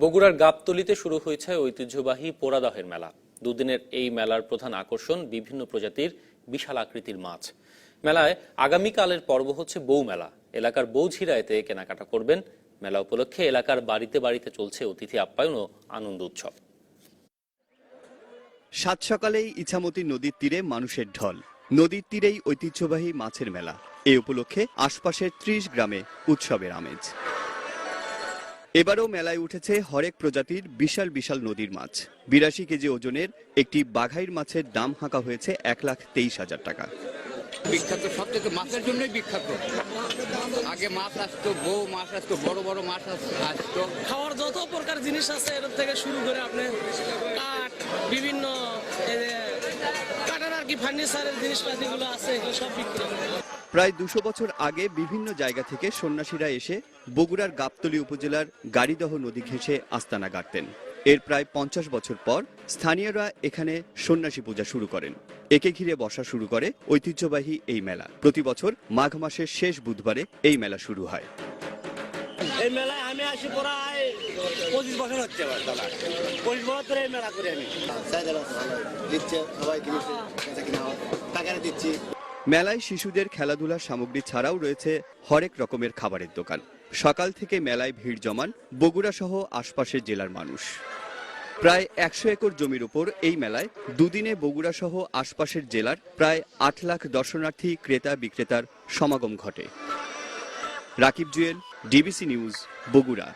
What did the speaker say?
বগুড়ার গাবতলীতে শুরু হয়েছে ঐতিহ্যবাহী পোড়াদহের মেলা। দুদিনের এই মেলার প্রধান আকর্ষণ বিভিন্ন প্রজাতির বিশাল আকৃতির মাছ। মেলায় আগামীকালের পর্ব হচ্ছে বউ মেলা। এলাকার বউঝিরা এতে কেনাকাটা করবেন। মেলা উপলক্ষে এলাকার বাড়িতে বাড়িতে চলছে অতিথি আপ্যায়ন ও আনন্দ উৎসব। সাত সকালেই ইছামতি নদীর তীরে মানুষের ঢল। নদীর তীরেই ঐতিহ্যবাহী মাছের মেলা। এ উপলক্ষে আশপাশের ৩০ গ্রামে উৎসবের আমেজ। এবারও মেলায় উঠেছে হরেক প্রজাতির বিশাল বিশাল নদীর মাছ। ৮২ কেজি ওজনের একটি বাঘাইর মাছের দাম হাঁকা হয়েছে ১,২৩,০০০ টাকা। বিখ্যাত সবচেয়ে মাছের জন্যই বিখ্যাত। আগে মাছ আসতো, বউ মাছ আসতো, বড় বড় মাছ আসতো। খাওয়ার যত প্রকার জিনিস আছে এর থেকে শুরু করে আপনি কাঠ, বিভিন্ন কাঠের আর কি ফার্নিচারের জিনিসপাতিগুলো আছে এগুলো সব বিক্রি করে। প্রায় ২০০ বছর আগে বিভিন্ন জায়গা থেকে সন্ন্যাসীরা এসে বগুড়ার গাবতলী উপজেলার গাড়িদহ নদী ঘেঁষে আস্তানা গাড়তেন। এর প্রায় ৫০ বছর পর স্থানীয়রা এখানে সন্ন্যাসী পূজা শুরু করেন। একে ঘিরে বসা শুরু করে ঐতিহ্যবাহী এই মেলা। প্রতি বছর মাঘ মাসের শেষ বুধবারে এই মেলা শুরু হয়। এই মেলায় আমি আসি প্রায় ২৫ বছর হচ্ছে। ২৫ বছর ধরে এই মেলা করি আমি। দিচ্ছে সবাই কিনেছে, টাকা দিচ্ছি। মেলায় শিশুদের খেলাধুলার সামগ্রী ছাড়াও রয়েছে হরেক রকমের খাবারের দোকান। সকাল থেকে মেলায় ভিড় জমান বগুড়া সহ আশপাশের জেলার মানুষ। প্রায় ১০০ একর জমির উপর এই মেলায় দুদিনে বগুড়া সহ আশপাশের জেলার প্রায় ৮ লাখ দর্শনার্থী ক্রেতা বিক্রেতার সমাগম ঘটে। Rakib Jewel, DBC news, Bogura.